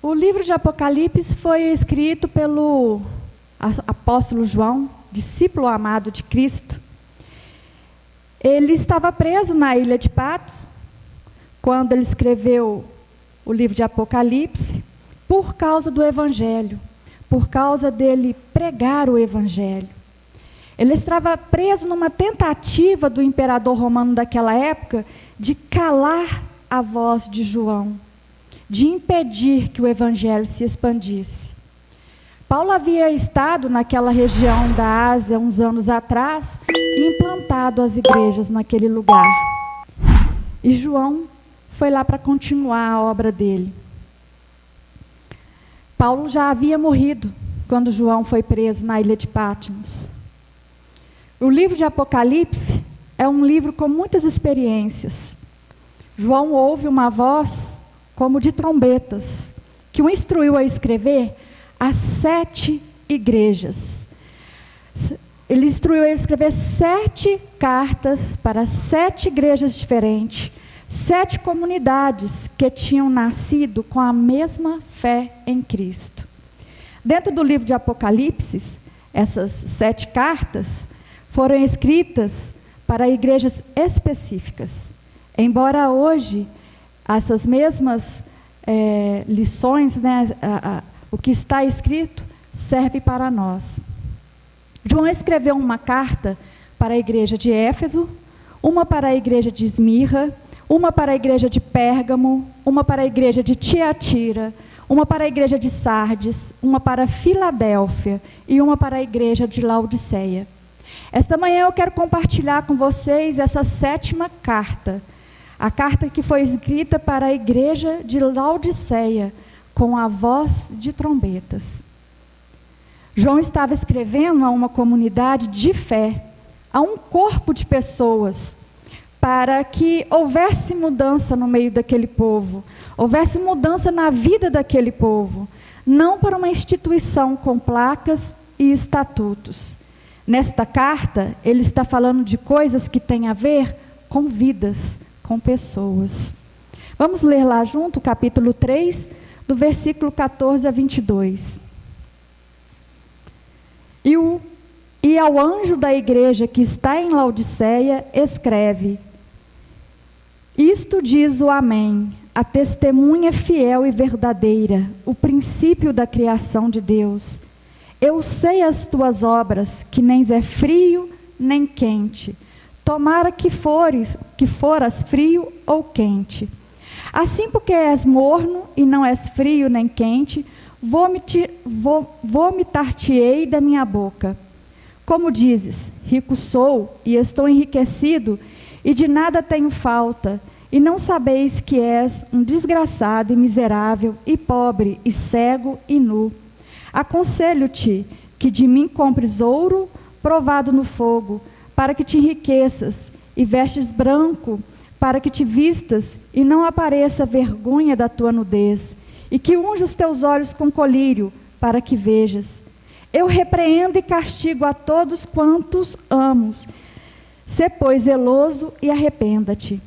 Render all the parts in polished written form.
O livro de Apocalipse foi escrito pelo apóstolo João, discípulo amado de Cristo. Ele estava preso na ilha de Patmos, quando ele escreveu o livro de Apocalipse, por causa do Evangelho, por causa dele pregar o Evangelho. Ele estava preso numa tentativa do imperador romano daquela época de calar a voz de João, de impedir que o Evangelho se expandisse. Paulo havia estado naquela região da Ásia uns anos atrás e implantado as igrejas naquele lugar. E João foi lá para continuar a obra dele. Paulo já havia morrido quando João foi preso na ilha de Patmos. O livro de Apocalipse é um livro com muitas experiências. João ouve uma voz como de trombetas, que o instruiu a escrever as 7 igrejas. Ele instruiu a escrever 7 cartas para 7 igrejas diferentes, 7 comunidades que tinham nascido com a mesma fé em Cristo. Dentro do livro de Apocalipse, essas 7 cartas foram escritas para igrejas específicas. Embora hoje essas mesmas lições, né, o que está escrito, serve para nós. João escreveu uma carta para a igreja de Éfeso, uma para a igreja de Esmirna, uma para a igreja de Pérgamo, uma para a igreja de Tiatira, uma para a igreja de Sardes, uma para Filadélfia e uma para a igreja de Laodiceia. Esta manhã eu quero compartilhar com vocês essa 7ª carta, a carta que foi escrita para a igreja de Laodiceia, com a voz de trombetas. João estava escrevendo a uma comunidade de fé, a um corpo de pessoas, para que houvesse mudança no meio daquele povo, houvesse mudança na vida daquele povo, não para uma instituição com placas e estatutos. Nesta carta, ele está falando de coisas que têm a ver com vidas, com pessoas. Vamos ler lá junto o capítulo 3, do versículo 14 a 22. E ao anjo da igreja que está em Laodiceia, escreve: Isto diz o Amém, a testemunha fiel e verdadeira, o princípio da criação de Deus. Eu sei as tuas obras, que nem é frio nem quente. Tomara que foras frio ou quente. Assim, porque és morno e não és frio nem quente, vomitar-te-ei da minha boca. Como dizes, rico sou e estou enriquecido, e de nada tenho falta, e não sabeis que és um desgraçado e miserável, e pobre, e cego, e nu. Aconselho-te que de mim compres ouro provado no fogo, para que te enriqueças, e vestes branco, para que te vistas, e não apareça vergonha da tua nudez, e que unja os teus olhos com colírio, para que vejas. Eu repreendo e castigo a todos quantos amo. Sê, pois, zeloso e arrependa-te.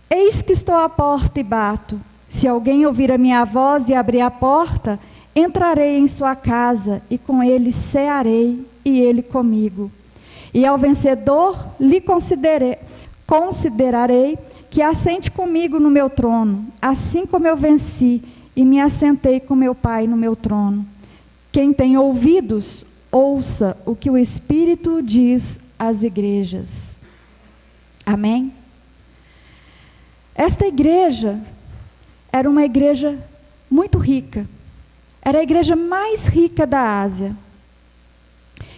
Eis que estou à porta e bato. Se alguém ouvir a minha voz e abrir a porta, entrarei em sua casa, e com ele cearei, e ele comigo. E ao vencedor lhe considerarei que assente comigo no meu trono, assim como eu venci, e me assentei com meu Pai no meu trono. Quem tem ouvidos, ouça o que o Espírito diz às igrejas. Amém? Esta igreja era uma igreja muito rica. Era a igreja mais rica da Ásia.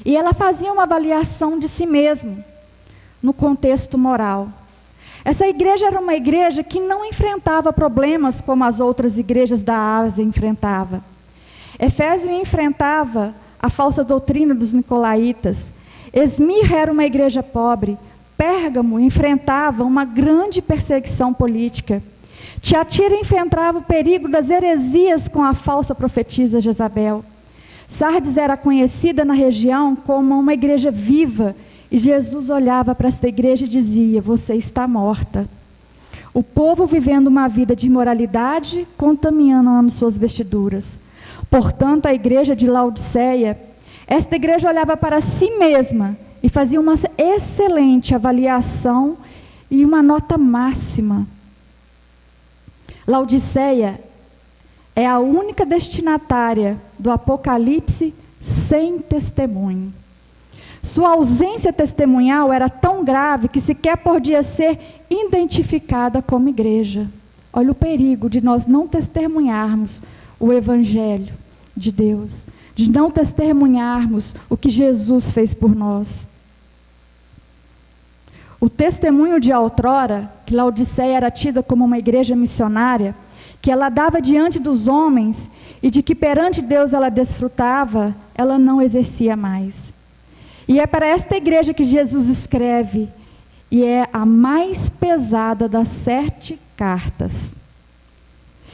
E ela fazia uma avaliação de si mesma, no contexto moral. Essa igreja era uma igreja que não enfrentava problemas como as outras igrejas da Ásia enfrentavam. Éfeso enfrentava a falsa doutrina dos nicolaítas. Esmirna era uma igreja pobre. Pérgamo enfrentava uma grande perseguição política. Tiatira enfrentava o perigo das heresias com a falsa profetisa Jezabel. Sardes era conhecida na região como uma igreja viva, e Jesus olhava para esta igreja e dizia: você está morta. O povo vivendo uma vida de imoralidade, contaminando suas vestiduras. Portanto, a igreja de Laodiceia, esta igreja olhava para si mesma e fazia uma excelente avaliação e uma nota máxima. Laodiceia é a única destinatária do Apocalipse sem testemunho. Sua ausência testemunhal era tão grave que sequer podia ser identificada como igreja. Olha o perigo de nós não testemunharmos o Evangelho de Deus, de não testemunharmos o que Jesus fez por nós. O testemunho de outrora, que Laodiceia era tida como uma igreja missionária, que ela dava diante dos homens e de que perante Deus ela desfrutava, ela não exercia mais. E é para esta igreja que Jesus escreve, e é a mais pesada das 7 cartas.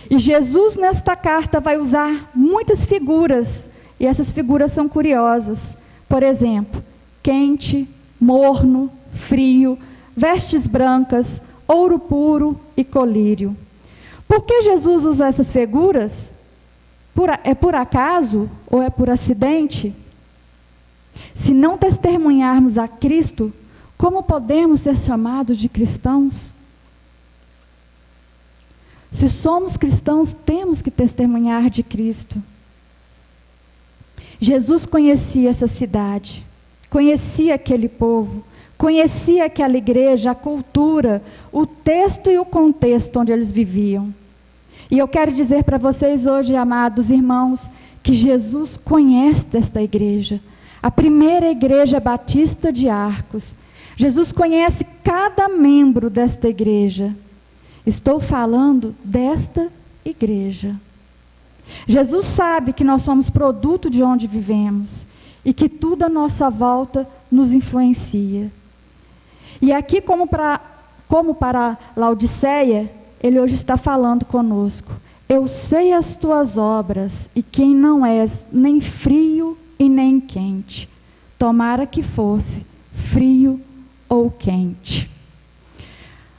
E Jesus nesta carta vai usar muitas figuras, e essas figuras são curiosas. Por exemplo, quente, morno, frio, vestes brancas, ouro puro e colírio. Por que Jesus usa essas figuras? É por acaso ou é por acidente? Se não testemunharmos a Cristo, como podemos ser chamados de cristãos? Se somos cristãos, temos que testemunhar de Cristo. Jesus conhecia essa cidade, conhecia aquele povo, conhecia aquela igreja, a cultura, o texto e o contexto onde eles viviam. E eu quero dizer para vocês hoje, amados irmãos, que Jesus conhece esta igreja, a primeira igreja batista de Arcos. Jesus conhece cada membro desta igreja. Estou falando desta igreja. Jesus sabe que nós somos produto de onde vivemos e que tudo à nossa volta nos influencia. E aqui, como para Laodiceia, ele hoje está falando conosco. Eu sei as tuas obras e quem não és nem frio e nem quente. Tomara que fosse frio ou quente.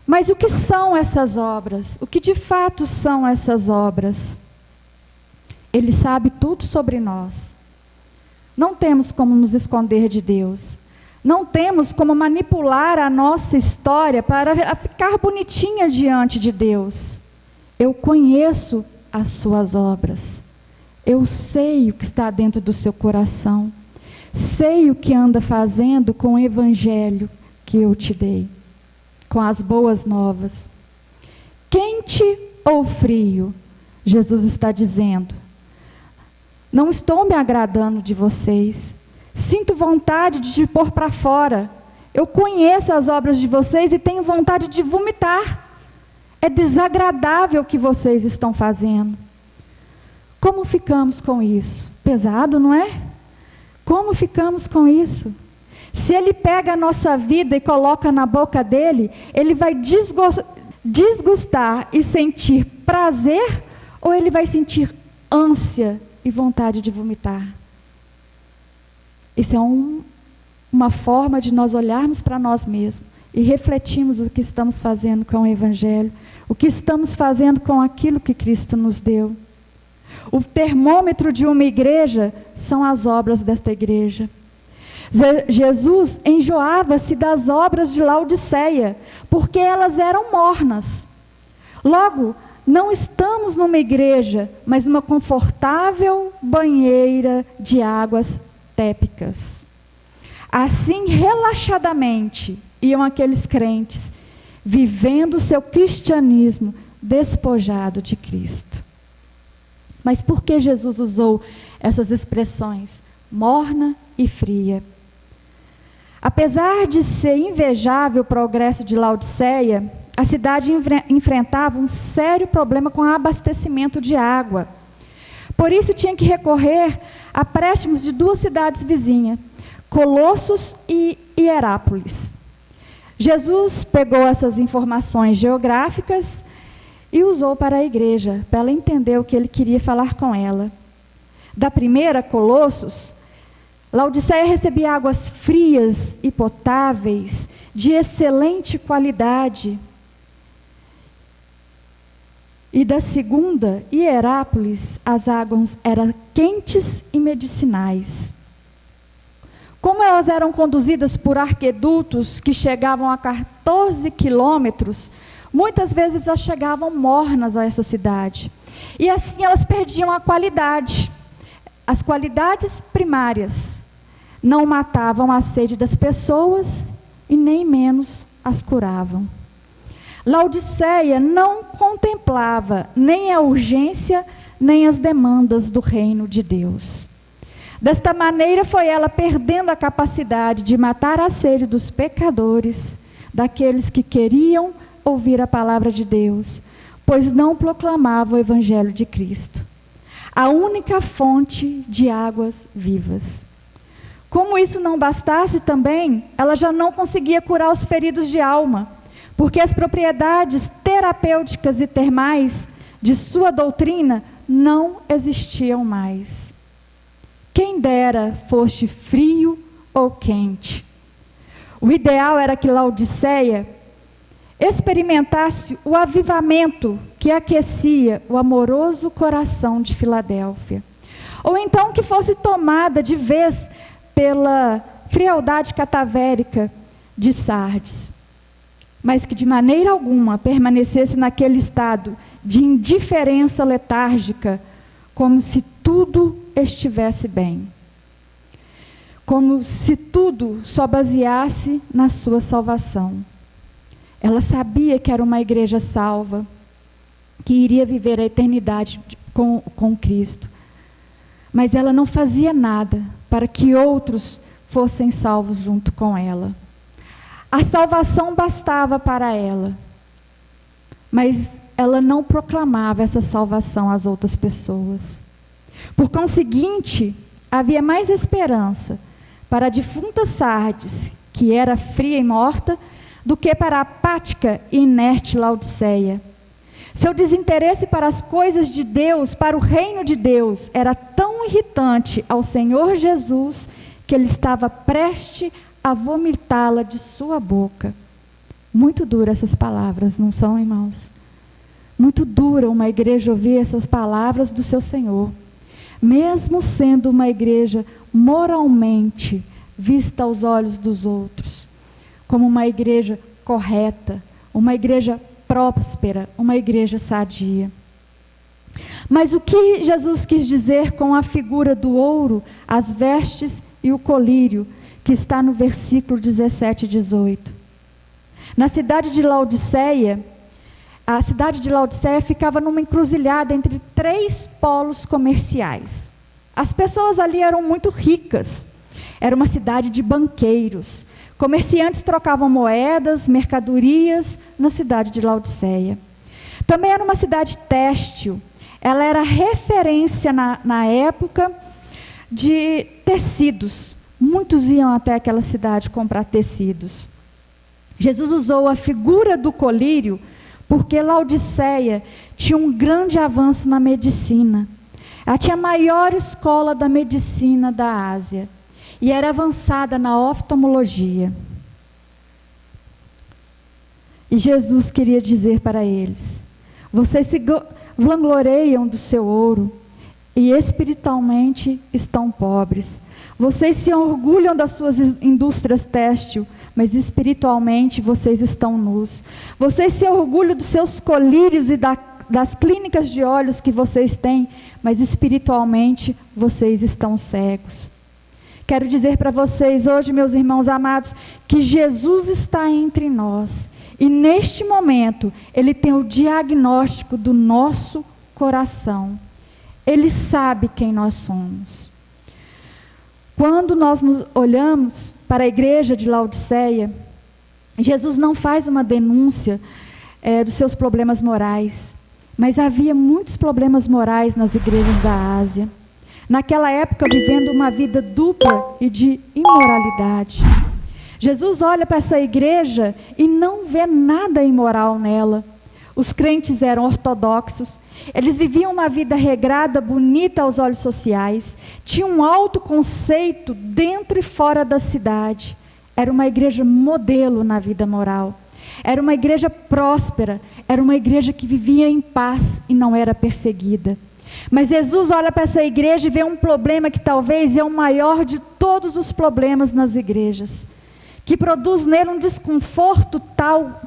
Mas o que são essas obras? O que de fato são essas obras? Ele sabe tudo sobre nós. Não temos como nos esconder de Deus. Não temos como manipular a nossa história para ficar bonitinha diante de Deus. Eu conheço as suas obras. Eu sei o que está dentro do seu coração. Sei o que anda fazendo com o evangelho que eu te dei, com as boas novas. Quente ou frio, Jesus está dizendo. Não estou me agradando de vocês. Sinto vontade de te pôr para fora. Eu conheço as obras de vocês e tenho vontade de vomitar. É desagradável o que vocês estão fazendo. Como ficamos com isso? Pesado, não é? Como ficamos com isso? Se ele pega a nossa vida e coloca na boca dele, ele vai desgustar e sentir prazer, ou ele vai sentir ânsia e vontade de vomitar? Isso é uma forma de nós olharmos para nós mesmos e refletirmos o que estamos fazendo com o Evangelho, o que estamos fazendo com aquilo que Cristo nos deu. O termômetro de uma igreja são as obras desta igreja. Jesus enjoava-se das obras de Laodiceia, porque elas eram mornas. Logo, não estamos numa igreja, mas numa confortável banheira de águas tépicas. Assim, relaxadamente, iam aqueles crentes, vivendo o seu cristianismo despojado de Cristo. Mas por que Jesus usou essas expressões, morna e fria? Apesar de ser invejável o progresso de Laodiceia, a cidade enfrentava um sério problema com o abastecimento de água. Por isso tinha que recorrer a préstimos de 2 cidades vizinhas, Colossos e Hierápolis. Jesus pegou essas informações geográficas e usou para a igreja, para ela entender o que ele queria falar com ela. Da primeira, Colossos, Laodiceia recebia águas frias e potáveis, de excelente qualidade. E da segunda, Hierápolis, as águas eram quentes e medicinais. Como elas eram conduzidas por arquedutos que chegavam a 14 quilômetros, muitas vezes elas chegavam mornas a essa cidade. E assim elas perdiam a qualidade. As qualidades primárias não matavam a sede das pessoas e nem menos as curavam. Laodiceia não contemplava nem a urgência, nem as demandas do reino de Deus. Desta maneira foi ela perdendo a capacidade de matar a sede dos pecadores, daqueles que queriam ouvir a palavra de Deus, pois não proclamava o evangelho de Cristo, a única fonte de águas vivas. Como isso não bastasse também, ela já não conseguia curar os feridos de alma, porque as propriedades terapêuticas e termais de sua doutrina não existiam mais. Quem dera fosse frio ou quente. O ideal era que Laodiceia experimentasse o avivamento que aquecia o amoroso coração de Filadélfia. Ou então que fosse tomada de vez pela frialdade cadavérica de Sardes. Mas que de maneira alguma permanecesse naquele estado de indiferença letárgica, como se tudo estivesse bem. Como se tudo só baseasse na sua salvação. Ela sabia que era uma igreja salva, que iria viver a eternidade com Cristo. Mas ela não fazia nada para que outros fossem salvos junto com ela. A salvação bastava para ela, mas ela não proclamava essa salvação às outras pessoas. Por conseguinte, havia mais esperança para a defunta Sardes, que era fria e morta, do que para a apática e inerte Laodiceia. Seu desinteresse para as coisas de Deus, para o reino de Deus, era tão irritante ao Senhor Jesus, que ele estava prestes a vomitá-la de sua boca. Muito duras essas palavras, não são, irmãos? Muito dura uma igreja ouvir essas palavras do seu Senhor. Mesmo sendo uma igreja moralmente vista aos olhos dos outros, como uma igreja correta, uma igreja próspera, uma igreja sadia. Mas o que Jesus quis dizer com a figura do ouro, as vestes e o colírio, que está no versículo 17 e 18? Na cidade de Laodiceia, a cidade de Laodiceia ficava numa encruzilhada entre 3 polos comerciais. As pessoas ali eram muito ricas. Era uma cidade de banqueiros. Comerciantes trocavam moedas, mercadorias na cidade de Laodiceia. Também era uma cidade têxtil. Ela era referência na época de tecidos. Muitos iam até aquela cidade comprar tecidos. Jesus usou a figura do colírio porque Laodiceia tinha um grande avanço na medicina. Ela tinha a maior escola da medicina da Ásia e era avançada na oftalmologia. E Jesus queria dizer para eles: vocês se vangloriam do seu ouro e espiritualmente estão pobres. Vocês se orgulham das suas indústrias têxtil, mas espiritualmente vocês estão nus. Vocês se orgulham dos seus colírios e das clínicas de olhos que vocês têm, mas espiritualmente vocês estão cegos. Quero dizer para vocês hoje, meus irmãos amados, que Jesus está entre nós. E neste momento, Ele tem o diagnóstico do nosso coração. Ele sabe quem nós somos. Quando nós nos olhamos para a igreja de Laodiceia, Jesus não faz uma denúncia dos seus problemas morais, mas havia muitos problemas morais nas igrejas da Ásia. Naquela época, vivendo uma vida dupla e de imoralidade. Jesus olha para essa igreja e não vê nada imoral nela. Os crentes eram ortodoxos, eles viviam uma vida regrada, bonita aos olhos sociais, tinham um alto conceito dentro e fora da cidade. Era uma igreja modelo na vida moral. Era uma igreja próspera, era uma igreja que vivia em paz e não era perseguida. Mas Jesus olha para essa igreja e vê um problema que talvez é o maior de todos os problemas nas igrejas, que produz nele um desconforto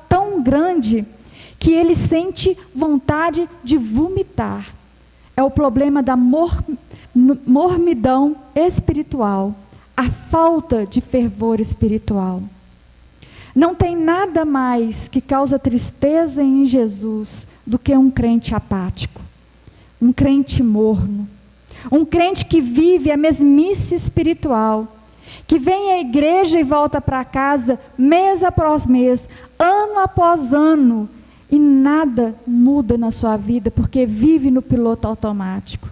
tão grande, que ele sente vontade de vomitar. É o problema da mormidão espiritual, a falta de fervor espiritual. Não tem nada mais que causa tristeza em Jesus do que um crente apático, um crente morno, um crente que vive a mesmice espiritual, que vem à igreja e volta para casa mês após mês, ano após ano, e nada muda na sua vida, porque vive no piloto automático.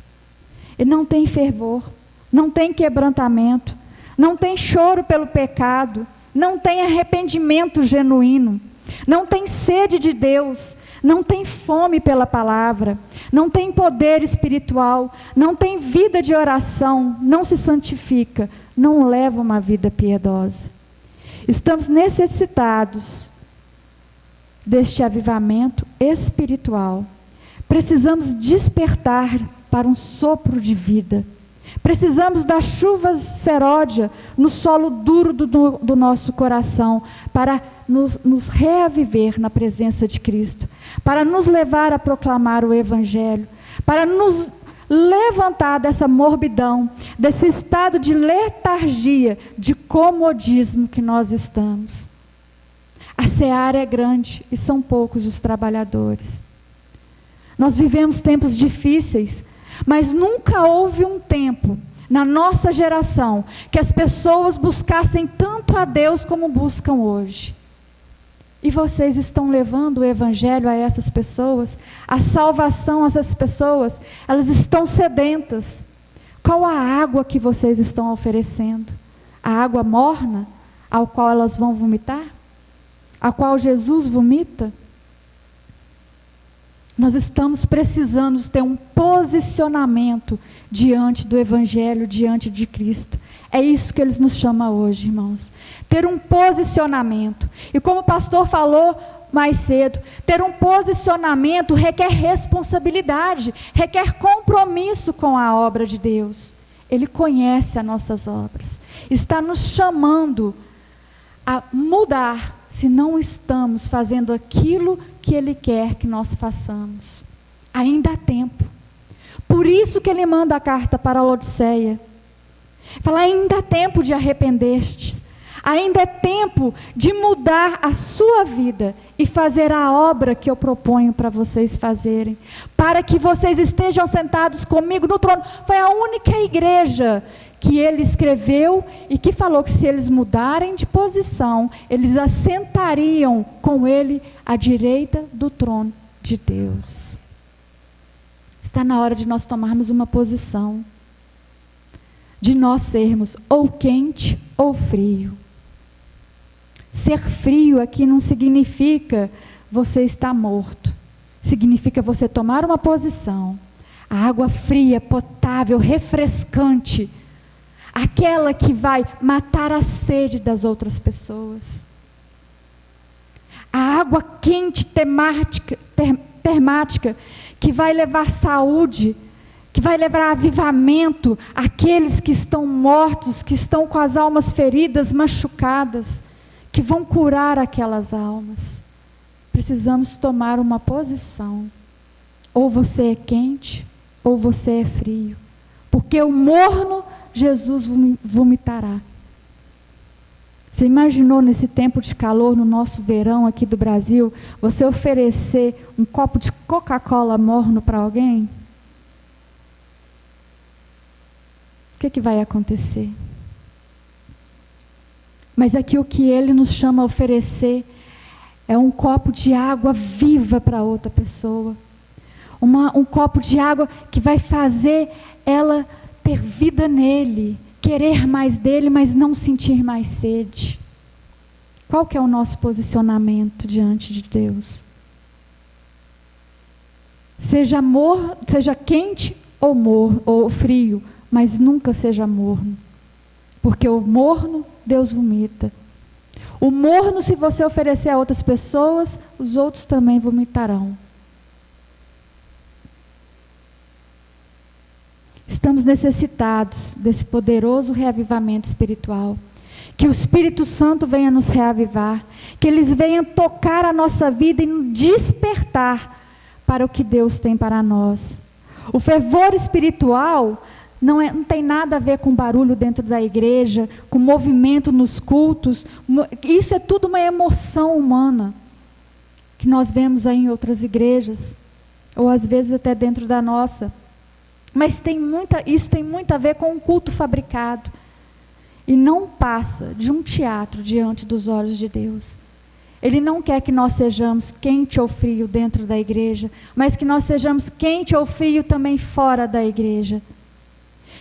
Ele não tem fervor, não tem quebrantamento, não tem choro pelo pecado, não tem arrependimento genuíno, não tem sede de Deus, não tem fome pela palavra, não tem poder espiritual, não tem vida de oração, não se santifica, não leva uma vida piedosa. Estamos necessitados deste avivamento espiritual. Precisamos despertar para um sopro de vida. Precisamos da chuva seródia no solo duro do nosso coração, para nos reaviver na presença de Cristo, para nos levar a proclamar o Evangelho, para nos levantar dessa morbidão, desse estado de letargia, de comodismo que nós estamos. A seara é grande e são poucos os trabalhadores. Nós vivemos tempos difíceis, mas nunca houve um tempo na nossa geração que as pessoas buscassem tanto a Deus como buscam hoje. E vocês estão levando o Evangelho a essas pessoas, a salvação a essas pessoas, elas estão sedentas. Qual a água que vocês estão oferecendo? A água morna, ao qual elas vão vomitar? A qual Jesus vomita? Nós estamos precisando ter um posicionamento diante do Evangelho, diante de Cristo. É isso que Ele nos chama hoje, irmãos. Ter um posicionamento. E como o pastor falou mais cedo, ter um posicionamento requer responsabilidade, requer compromisso com a obra de Deus. Ele conhece as nossas obras. Está nos chamando a mudar, se não estamos fazendo aquilo que Ele quer que nós façamos. Ainda há tempo. Por isso que Ele manda a carta para a Laodiceia. Fala, ainda há tempo de arrepender-te. Ainda é tempo de mudar a sua vida e fazer a obra que eu proponho para vocês fazerem. Para que vocês estejam sentados comigo no trono. Foi a única igreja que ele escreveu e que falou que se eles mudarem de posição, eles assentariam com ele à direita do trono de Deus. Está na hora de nós tomarmos uma posição, de nós sermos ou quente ou frio. Ser frio aqui não significa você estar morto, significa você tomar uma posição. A água fria, potável, refrescante, aquela que vai matar a sede das outras pessoas. A água quente, termática, que vai levar saúde, que vai levar avivamento àqueles que estão mortos, que estão com as almas feridas, machucadas, que vão curar aquelas almas. Precisamos tomar uma posição. Ou você é quente, ou você é frio. Porque o morno Jesus vomitará. Você imaginou nesse tempo de calor, no nosso verão aqui do Brasil, você oferecer um copo de Coca-Cola morno para alguém? O que vai acontecer? Mas aqui o que Ele nos chama a oferecer é um copo de água viva para outra pessoa. Um copo de água que vai fazer ela ter vida nele, querer mais dele, mas não sentir mais sede. Qual que é o nosso posicionamento diante de Deus? Seja quente ou frio, mas nunca seja morno. Porque o morno, Deus vomita. O morno, se você oferecer a outras pessoas, os outros também vomitarão. Estamos necessitados desse poderoso reavivamento espiritual. Que o Espírito Santo venha nos reavivar. Que Ele venha tocar a nossa vida e nos despertar para o que Deus tem para nós. O fervor espiritual não tem nada a ver com barulho dentro da igreja, com movimento nos cultos. Isso é tudo uma emoção humana, que nós vemos aí em outras igrejas, ou às vezes até dentro da nossa. Mas isso tem muito a ver com um culto fabricado. E não passa de um teatro diante dos olhos de Deus. Ele não quer que nós sejamos quente ou frio dentro da igreja, mas que nós sejamos quente ou frio também fora da igreja.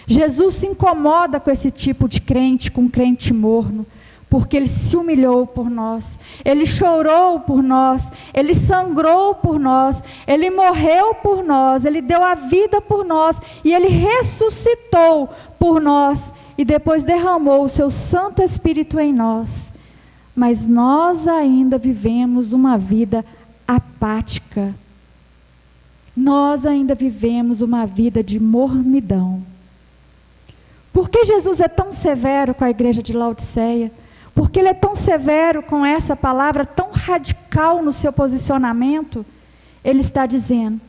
Jesus se incomoda com esse tipo de crente, com crente morno, porque Ele se humilhou por nós, Ele chorou por nós, Ele sangrou por nós, Ele morreu por nós, Ele deu a vida por nós, e Ele ressuscitou por nós, e depois derramou o seu Santo Espírito em nós. Mas nós ainda vivemos uma vida apática. Nós ainda vivemos uma vida de mornidão. Por que Jesus é tão severo com a igreja de Laodiceia? Por que Ele é tão severo com essa palavra, tão radical no seu posicionamento? Ele está dizendo: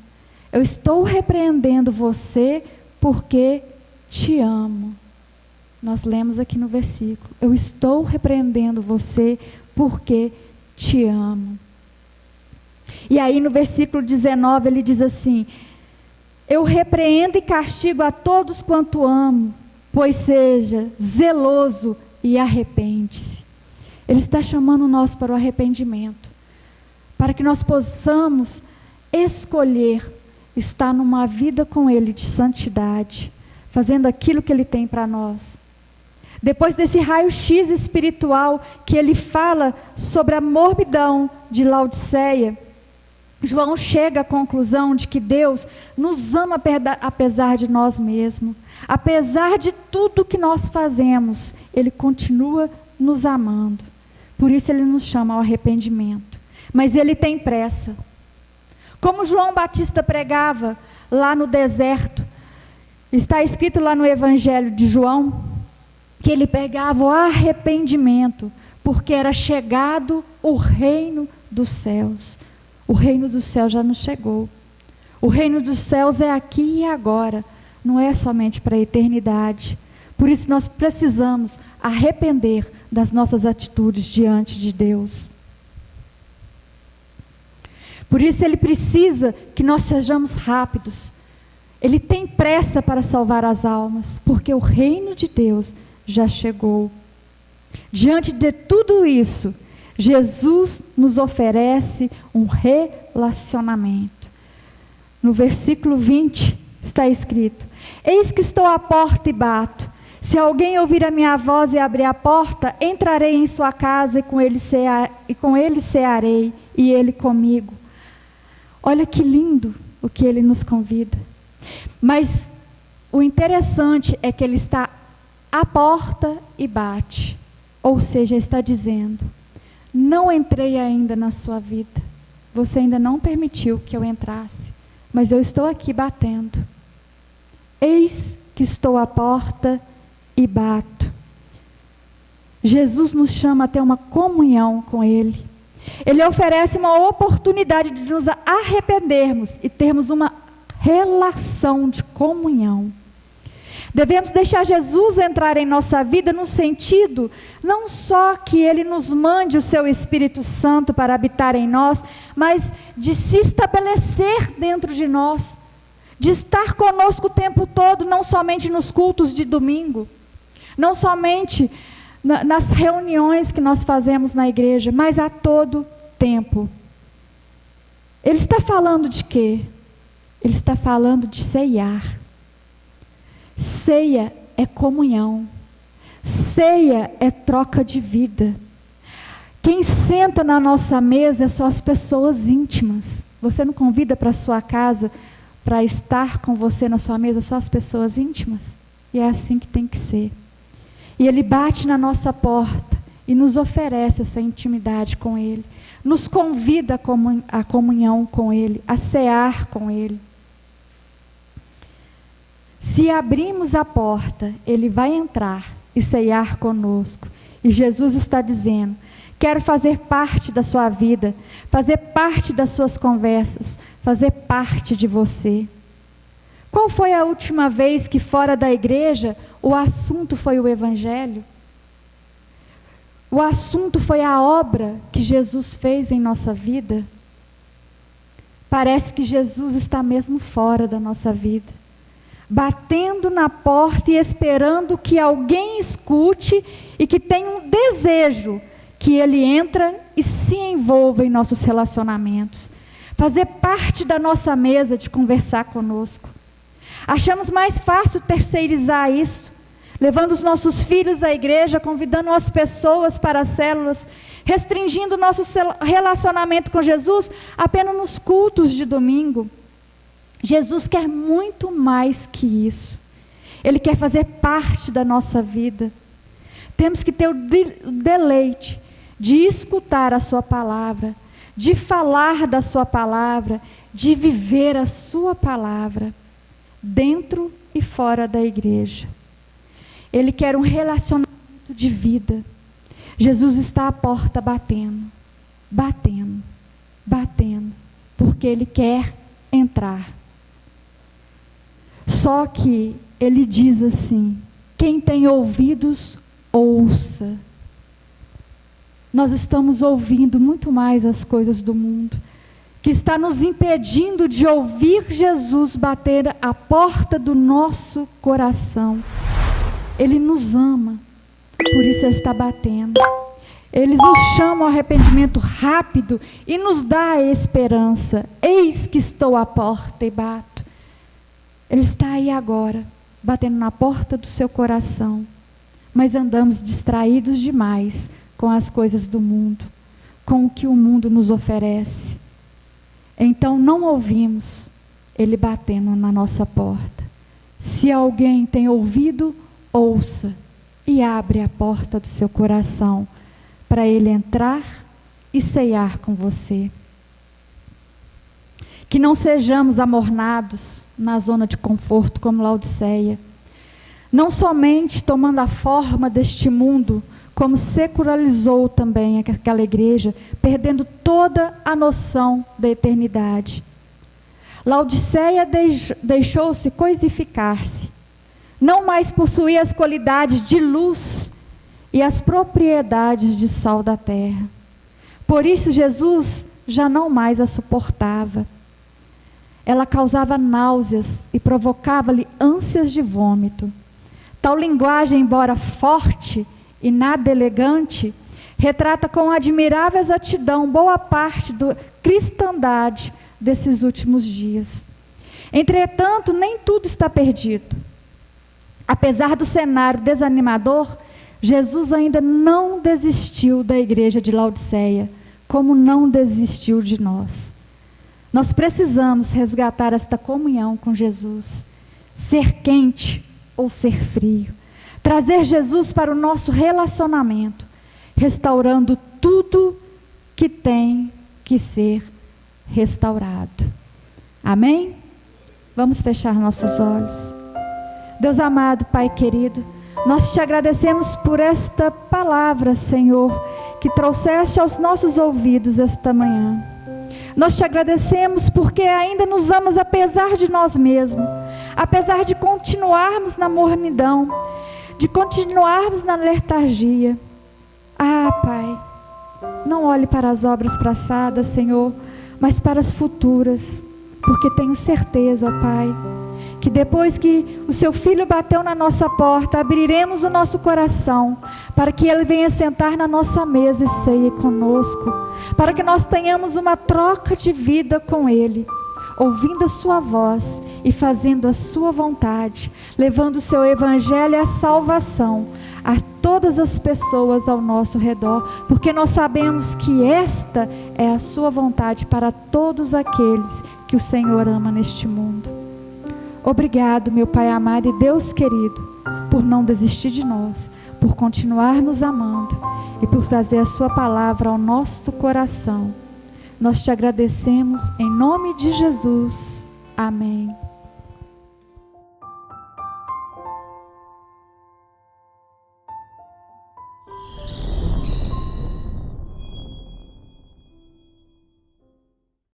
eu estou repreendendo você porque te amo. Nós lemos aqui no versículo: eu estou repreendendo você porque te amo. E aí no versículo 19 ele diz assim: eu repreendo e castigo a todos quanto amo, pois seja zeloso e arrepende-se. Ele está chamando nós para o arrependimento, para que nós possamos escolher estar numa vida com Ele de santidade, fazendo aquilo que Ele tem para nós. Depois desse raio-x espiritual que ele fala sobre a mornidão de Laodiceia, João chega à conclusão de que Deus nos ama apesar de nós mesmos. Apesar de tudo que nós fazemos, Ele continua nos amando. Por isso Ele nos chama ao arrependimento. Mas Ele tem pressa. Como João Batista pregava lá no deserto, está escrito lá no Evangelho de João, que ele pregava o arrependimento, porque era chegado o reino dos céus. O reino dos céus já nos chegou. O reino dos céus é aqui e agora, não é somente para a eternidade. Por isso nós precisamos arrepender das nossas atitudes diante de Deus. Por isso Ele precisa que nós sejamos rápidos. Ele tem pressa para salvar as almas, porque o reino de Deus já chegou. Diante de tudo isso, Jesus nos oferece um relacionamento. No versículo 20 está escrito: eis que estou à porta e bato. Se alguém ouvir a minha voz e abrir a porta, entrarei em sua casa e com ele cearei e ele comigo. Olha que lindo o que ele nos convida. Mas o interessante é que ele está à porta e bate. Ou seja, está dizendo: não entrei ainda na sua vida. Você ainda não permitiu que eu entrasse. Mas eu estou aqui batendo. Eis que estou à porta e bato. Jesus nos chama a ter uma comunhão com Ele. Ele oferece uma oportunidade de nos arrependermos e termos uma relação de comunhão. Devemos deixar Jesus entrar em nossa vida no sentido, não só que Ele nos mande o seu Espírito Santo para habitar em nós, mas de se estabelecer dentro de nós, de estar conosco o tempo todo, não somente nos cultos de domingo, não somente nas reuniões que nós fazemos na igreja, mas a todo tempo. Ele está falando de quê? Ele está falando de ceiar. Ceia é comunhão. Ceia é troca de vida. Quem senta na nossa mesa são as pessoas íntimas. Você não convida para a sua casa para estar com você na sua mesa só as pessoas íntimas? E é assim que tem que ser. E Ele bate na nossa porta e nos oferece essa intimidade com Ele, nos convida à comunhão com Ele, a cear com Ele. Se abrimos a porta, Ele vai entrar e cear conosco. E Jesus está dizendo: quero fazer parte da sua vida, fazer parte das suas conversas, fazer parte de você. Qual foi a última vez que fora da igreja o assunto foi o Evangelho? O assunto foi a obra que Jesus fez em nossa vida? Parece que Jesus está mesmo fora da nossa vida, batendo na porta e esperando que alguém escute e que tenha um desejo que Ele entra e se envolva em nossos relacionamentos, fazer parte da nossa mesa de conversar conosco. Achamos mais fácil terceirizar isso, levando os nossos filhos à igreja, convidando as pessoas para as células, restringindo o nosso relacionamento com Jesus apenas nos cultos de domingo. Jesus quer muito mais que isso. Ele quer fazer parte da nossa vida. Temos que ter o deleite de escutar a sua palavra, de falar da sua palavra, de viver a sua palavra, dentro e fora da igreja. Ele quer um relacionamento de vida. Jesus está à porta batendo, batendo, batendo, porque Ele quer entrar. Só que Ele diz assim: quem tem ouvidos, ouça. Nós estamos ouvindo muito mais as coisas do mundo, que está nos impedindo de ouvir Jesus bater a porta do nosso coração. Ele nos ama, por isso Ele está batendo. Ele nos chama ao arrependimento rápido e nos dá a esperança. Eis que estou à porta e bato. Ele está aí agora, batendo na porta do seu coração. Mas andamos distraídos demais com as coisas do mundo, com o que o mundo nos oferece. Então não ouvimos Ele batendo na nossa porta. Se alguém tem ouvido, ouça e abre a porta do seu coração para Ele entrar e ceiar com você. Que não sejamos amornados na zona de conforto como Laodiceia, não somente tomando a forma deste mundo, como secularizou também aquela igreja, perdendo toda a noção da eternidade. Laodiceia deixou-se coisificar-se, não mais possuía as qualidades de luz e as propriedades de sal da terra. Por isso Jesus já não mais a suportava. Ela causava náuseas e provocava-lhe ânsias de vômito. Tal linguagem, embora forte e nada elegante, retrata com admirável exatidão boa parte da cristandade desses últimos dias. Entretanto, nem tudo está perdido. Apesar do cenário desanimador, Jesus ainda não desistiu da igreja de Laodiceia, como não desistiu de nós. Nós precisamos resgatar esta comunhão com Jesus, ser quente ou ser frio, trazer Jesus para o nosso relacionamento, restaurando tudo que tem que ser restaurado. Amém? Vamos fechar nossos olhos. Deus amado, Pai querido, nós te agradecemos por esta palavra, Senhor, que trouxeste aos nossos ouvidos esta manhã. Nós te agradecemos porque ainda nos amas apesar de nós mesmos, apesar de continuarmos na mornidão, de continuarmos na letargia. Ah, Pai, não olhe para as obras passadas, Senhor, mas para as futuras, porque tenho certeza, ó Pai, que depois que o seu Filho bateu na nossa porta, abriremos o nosso coração, para que Ele venha sentar na nossa mesa e ceie conosco, para que nós tenhamos uma troca de vida com Ele, ouvindo a sua voz e fazendo a sua vontade, levando o seu evangelho e a salvação a todas as pessoas ao nosso redor, porque nós sabemos que esta é a sua vontade para todos aqueles que o Senhor ama neste mundo. Obrigado, meu Pai amado e Deus querido, por não desistir de nós, por continuar nos amando e por trazer a sua palavra ao nosso coração. Nós te agradecemos em nome de Jesus. Amém.